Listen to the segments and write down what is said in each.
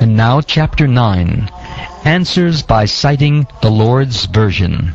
And now Chapter 9, Answers by Citing the Lord's Version.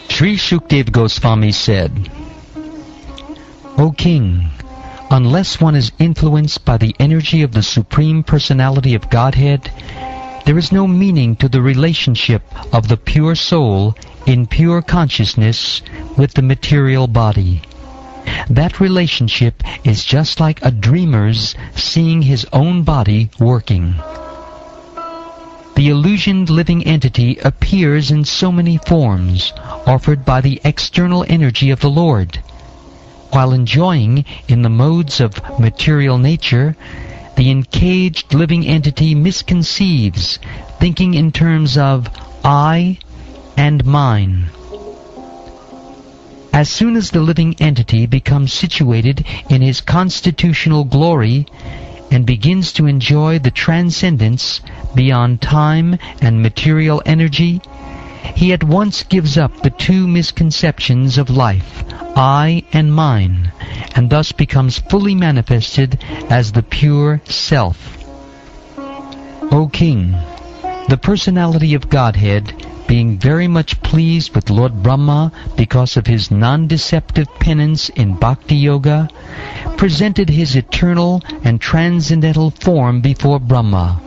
Sri Shukdev Goswami said, O King, unless one is influenced by the energy of the Supreme Personality of Godhead, there is no meaning to the relationship of the pure soul in pure consciousness with the material body. That relationship is just like a dreamer's seeing his own body working. The illusioned living entity appears in so many forms, offered by the external energy of the Lord. While enjoying in the modes of material nature, the encaged living entity misconceives, thinking in terms of I and mine. As soon as the living entity becomes situated in his constitutional glory and begins to enjoy the transcendence beyond time and material energy, he at once gives up the two misconceptions of life, I and mine, and thus becomes fully manifested as the pure Self. O King, the personality of Godhead, being very much pleased with Lord Brahma because of his non-deceptive penance in Bhakti Yoga, presented his eternal and transcendental form before Brahma,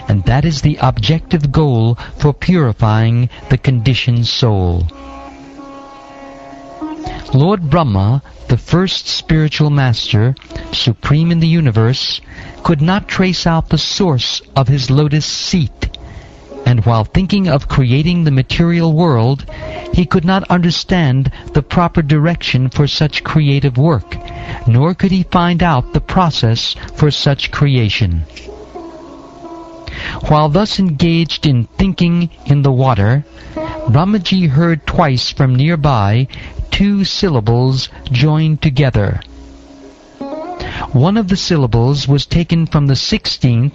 and that is the objective goal for purifying the conditioned soul. Lord Brahma, the first spiritual master, supreme in the universe, could not trace out the source of his lotus seat, and while thinking of creating the material world, he could not understand the proper direction for such creative work, nor could he find out the process for such creation. While thus engaged in thinking in the water, Brahmaji heard twice from nearby two syllables joined together. One of the syllables was taken from the 16th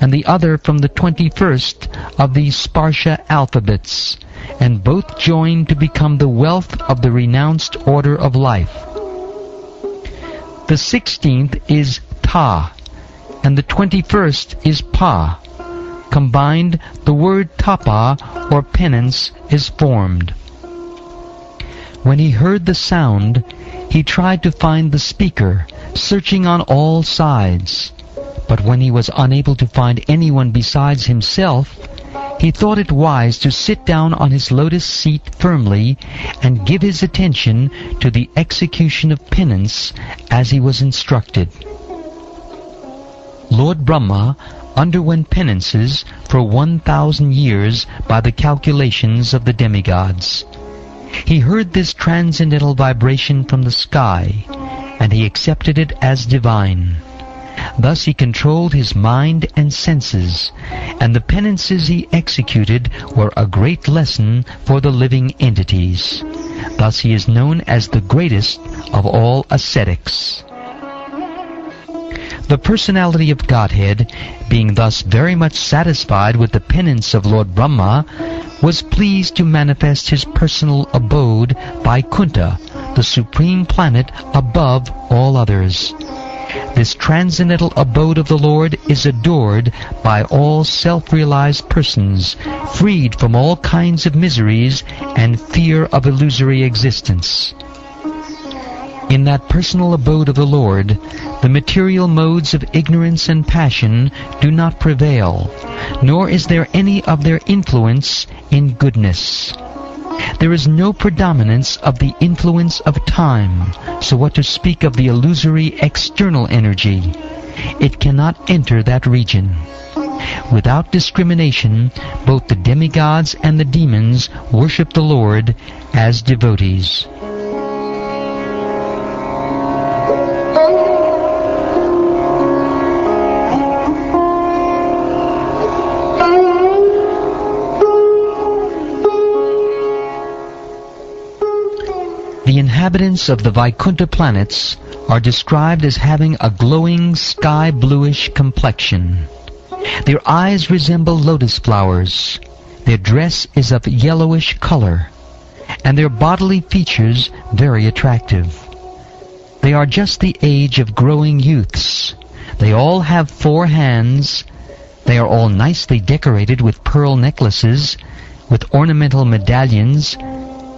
and the other from the 21st of the Sparsha alphabets, and both joined to become the wealth of the renounced order of life. The 16th is Ta, and the 21st is Pa. Combined, the word Tapa, or penance, is formed. When he heard the sound, he tried to find the speaker, searching on all sides. But when he was unable to find anyone besides himself, he thought it wise to sit down on his lotus seat firmly and give his attention to the execution of penance as he was instructed. Lord Brahma underwent penances for 1,000 years by the calculations of the demigods. He heard this transcendental vibration from the sky, and he accepted it as divine. Thus he controlled his mind and senses, and the penances he executed were a great lesson for the living entities. Thus he is known as the greatest of all ascetics. The personality of Godhead, being thus very much satisfied with the penance of Lord Brahma, was pleased to manifest his personal abode, Vaikuntha, the supreme planet above all others. This transcendental abode of the Lord is adored by all self-realized persons, freed from all kinds of miseries and fear of illusory existence. In that personal abode of the Lord, The material modes of ignorance and passion do not prevail, nor is there any of their influence in goodness. There is no predominance of the influence of time, so what to speak of the illusory external energy? It cannot enter that region. Without discrimination, both the demigods and the demons worship the Lord as devotees. The inhabitants of the Vaikuntha planets are described as having a glowing sky-bluish complexion. Their eyes resemble lotus flowers. Their dress is of yellowish color, and their bodily features very attractive. They are just the age of growing youths. They all have 4 hands. They are all nicely decorated with pearl necklaces, with ornamental medallions,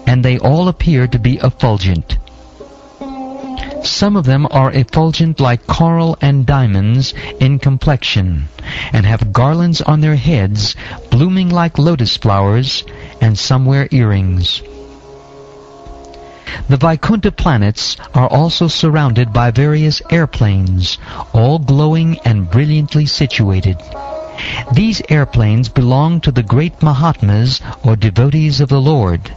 and they all appear to be effulgent. Some of them are effulgent like coral and diamonds in complexion, and have garlands on their heads blooming like lotus flowers, and some wear earrings. The Vaikuntha planets are also surrounded by various airplanes, all glowing and brilliantly situated. These airplanes belong to the great Mahatmas or devotees of the Lord.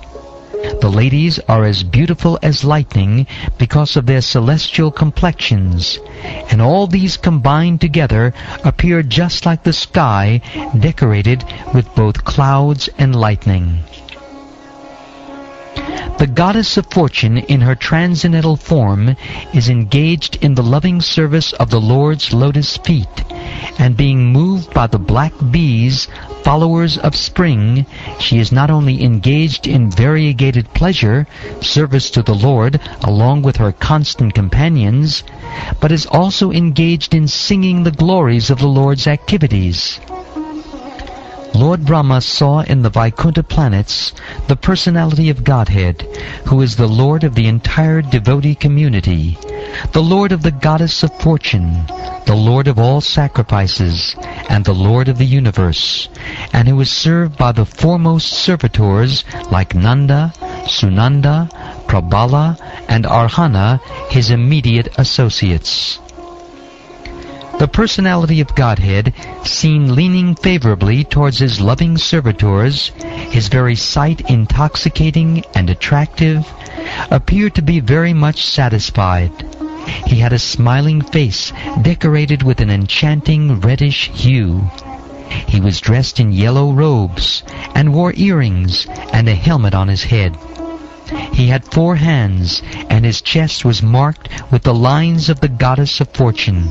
The ladies are as beautiful as lightning because of their celestial complexions, and all these combined together appear just like the sky, decorated with both clouds and lightning. The goddess of fortune in her transcendental form is engaged in the loving service of the Lord's lotus feet, and being moved by the black bees, followers of spring, she is not only engaged in variegated pleasure, service to the Lord, along with her constant companions, but is also engaged in singing the glories of the Lord's activities. Lord Brahma saw in the Vaikuntha planets the personality of Godhead, who is the Lord of the entire devotee community, the Lord of the goddess of fortune, the Lord of all sacrifices, and the Lord of the universe, and who is served by the foremost servitors like Nanda, Sunanda, Prabhala, and Arhana, his immediate associates. The personality of Godhead, seen leaning favorably towards his loving servitors, his very sight intoxicating and attractive, appeared to be very much satisfied. He had a smiling face decorated with an enchanting reddish hue. He was dressed in yellow robes, and wore earrings and a helmet on his head. He had 4 hands, and his chest was marked with the lines of the goddess of fortune.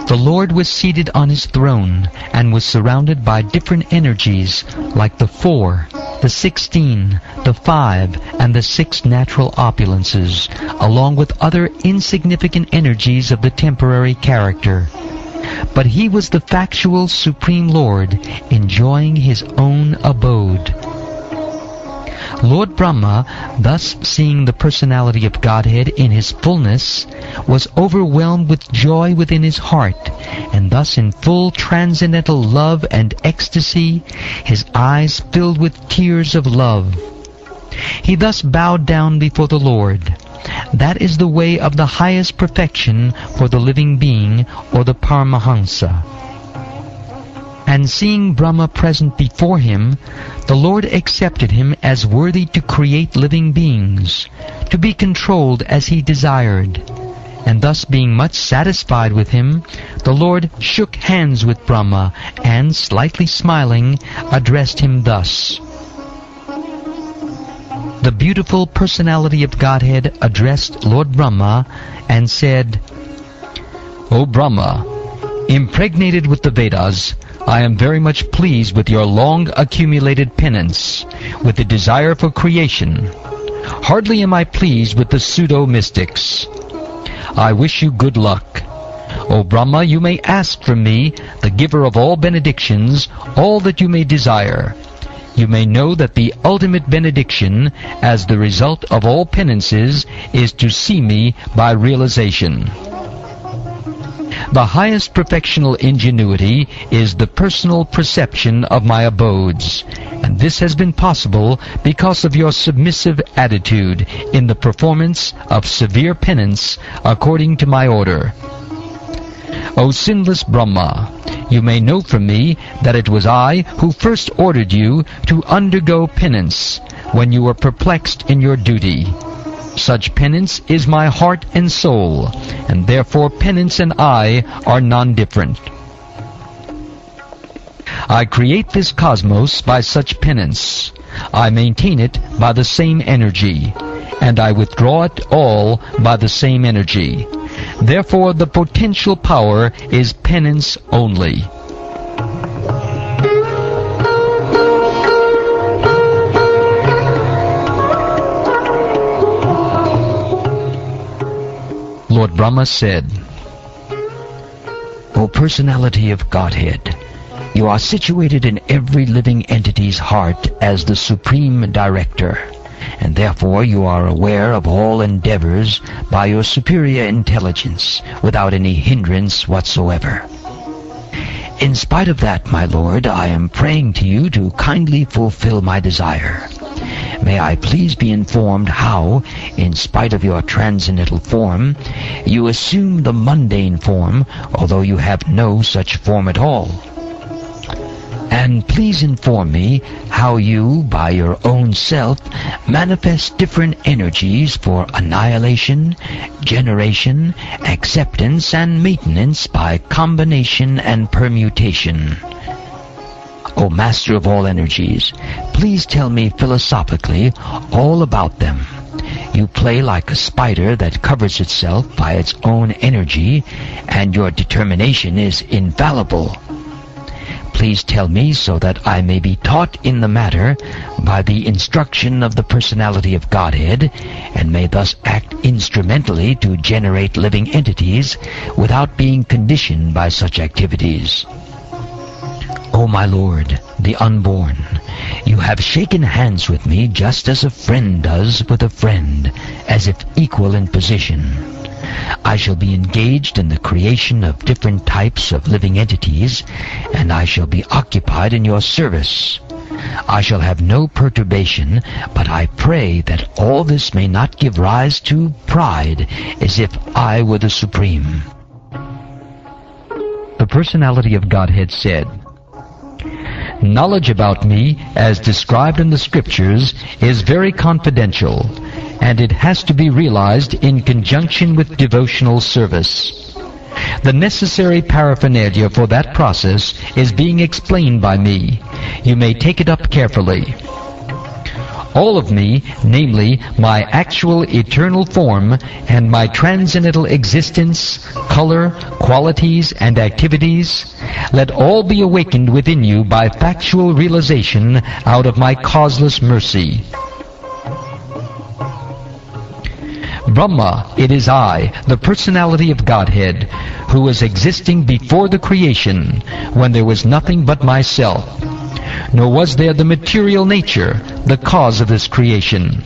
The Lord was seated on his throne, and was surrounded by different energies, like the 4, the 16, the 5, and the 6 natural opulences, along with other insignificant energies of the temporary character. But he was the factual Supreme Lord, enjoying his own abode. Lord Brahma, thus seeing the personality of Godhead in his fullness, was overwhelmed with joy within his heart, and thus in full transcendental love and ecstasy, his eyes filled with tears of love. He thus bowed down before the Lord. That is the way of the highest perfection for the living being, or the Paramahansa. And seeing Brahma present before him, the Lord accepted him as worthy to create living beings, to be controlled as he desired. And thus being much satisfied with him, the Lord shook hands with Brahma, and, slightly smiling, addressed him thus. The beautiful personality of Godhead addressed Lord Brahma and said, "O Brahma, impregnated with the Vedas, I am very much pleased with your long-accumulated penance, with the desire for creation. Hardly am I pleased with the pseudo-mystics. I wish you good luck. O Brahma, you may ask from me, the giver of all benedictions, all that you may desire. You may know that the ultimate benediction, as the result of all penances, is to see me by realization." The highest perfectional ingenuity is the personal perception of my abodes, and this has been possible because of your submissive attitude in the performance of severe penance according to my order. O sinless Brahma, you may know from me that it was I who first ordered you to undergo penance when you were perplexed in your duty. Such penance is my heart and soul, and therefore penance and I are non-different. I create this cosmos by such penance. I maintain it by the same energy, and I withdraw it all by the same energy. Therefore the potential power is penance only. Lord Brahma said, O Personality of Godhead, you are situated in every living entity's heart as the Supreme Director, and therefore you are aware of all endeavors by your superior intelligence, without any hindrance whatsoever. In spite of that, my Lord, I am praying to you to kindly fulfill my desire. May I please be informed how, in spite of your transcendental form, you assume the mundane form, although you have no such form at all. And please inform me how you, by your own self, manifest different energies for annihilation, generation, acceptance, and maintenance by combination and permutation. O Master of all energies, please tell me philosophically all about them. You play like a spider that covers itself by its own energy, and your determination is infallible. Please tell me so that I may be taught in the matter by the instruction of the Personality of Godhead, and may thus act instrumentally to generate living entities without being conditioned by such activities. O my Lord, the unborn, you have shaken hands with me just as a friend does with a friend, as if equal in position. I shall be engaged in the creation of different types of living entities, and I shall be occupied in your service. I shall have no perturbation, but I pray that all this may not give rise to pride, as if I were the Supreme. The Personality of Godhead said, Knowledge about me, as described in the Scriptures, is very confidential, and it has to be realized in conjunction with devotional service. The necessary paraphernalia for that process is being explained by me. You may take it up carefully. All of me, namely my actual eternal form and my transcendental existence, color, qualities, and activities, let all be awakened within you by factual realization out of my causeless mercy. Brahma, it is I, the Personality of Godhead, who was existing before the creation, when there was nothing but myself. Nor was there the material nature, the cause of this creation.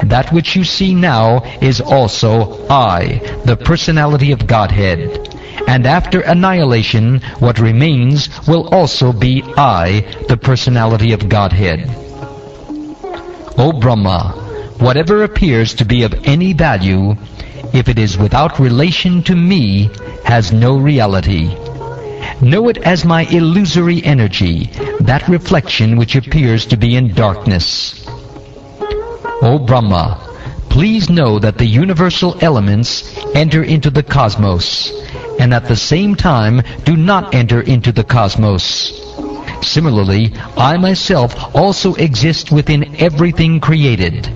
That which you see now is also I, the Personality of Godhead. And after annihilation, what remains will also be I, the Personality of Godhead. O Brahma, whatever appears to be of any value, if it is without relation to me, has no reality. Know it as my illusory energy, that reflection which appears to be in darkness. O Brahma, please know that the universal elements enter into the cosmos, and at the same time do not enter into the cosmos. Similarly, I myself also exist within everything created,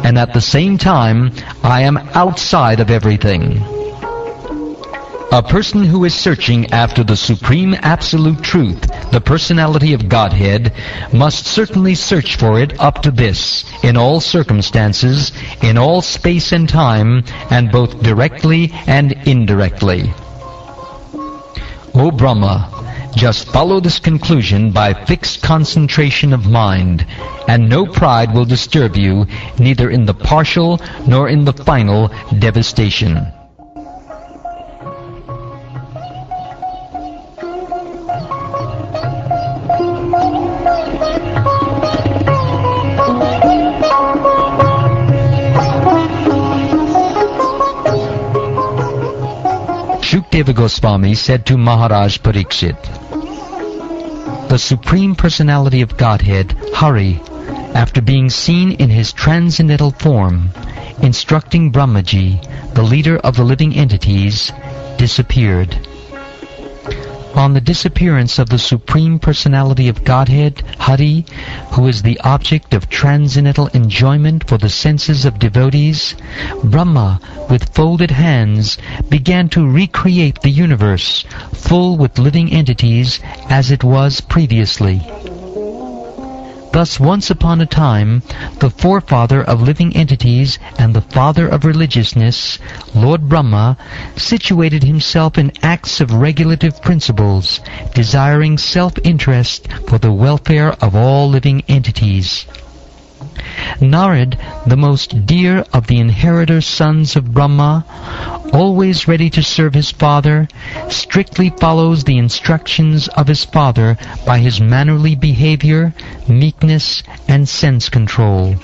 and at the same time I am outside of everything. A person who is searching after the supreme absolute truth, the Personality of Godhead, must certainly search for it up to this, in all circumstances, in all space and time, and both directly and indirectly. O Brahma, just follow this conclusion by fixed concentration of mind, and no pride will disturb you, neither in the partial nor in the final devastation. Shukadeva Goswami said to Maharaj Parikshit, "The Supreme Personality of Godhead, Hari, after being seen in his transcendental form, instructing Brahmaji, the leader of the living entities, disappeared." On the disappearance of the Supreme Personality of Godhead, Hari, who is the object of transcendental enjoyment for the senses of devotees, Brahma, with folded hands, began to recreate the universe, full with living entities, as it was previously. Thus, once upon a time, the forefather of living entities and the father of religiousness, Lord Brahma, situated himself in acts of regulative principles, desiring self-interest for the welfare of all living entities. Narad, the most dear of the inheritor sons of Brahma, always ready to serve his father, strictly follows the instructions of his father by his mannerly behavior, meekness, and sense control.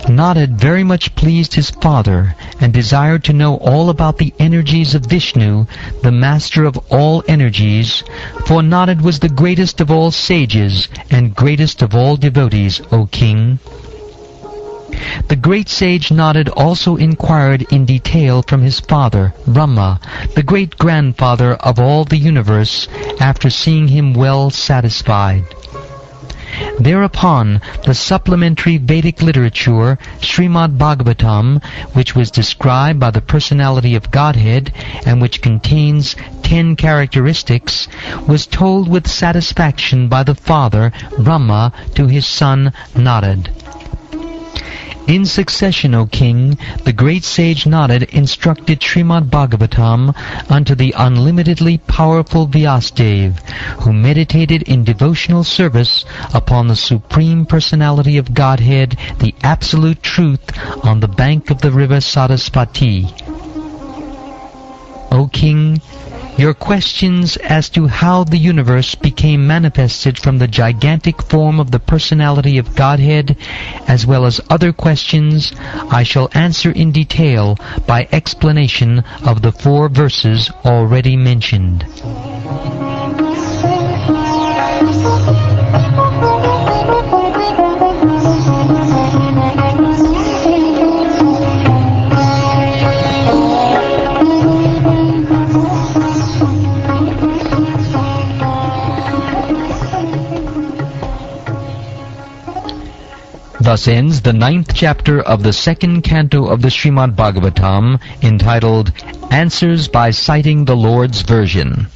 Narad very much pleased his father and desired to know all about the energies of Vishnu, the master of all energies, for Narad was the greatest of all sages and greatest of all devotees, O king. The great sage Narad also inquired in detail from his father, Brahma, the great-grandfather of all the universe, after seeing him well satisfied. Thereupon, the supplementary Vedic literature, Srimad Bhagavatam, which was described by the personality of Godhead and which contains 10 characteristics, was told with satisfaction by the father, Brahma, to his son Narad. In succession, O king, the great sage Narad instructed Srimad Bhagavatam unto the unlimitedly powerful Vyasadeva, who meditated in devotional service upon the Supreme Personality of Godhead, the Absolute Truth, on the bank of the river Sarasvati. O king, your questions as to how the universe became manifested from the gigantic form of the personality of Godhead, as well as other questions, I shall answer in detail by explanation of the 4 verses already mentioned. Thus ends the 9th chapter of the 2nd canto of the Srimad Bhagavatam, entitled Answers by Citing the Lord's Version.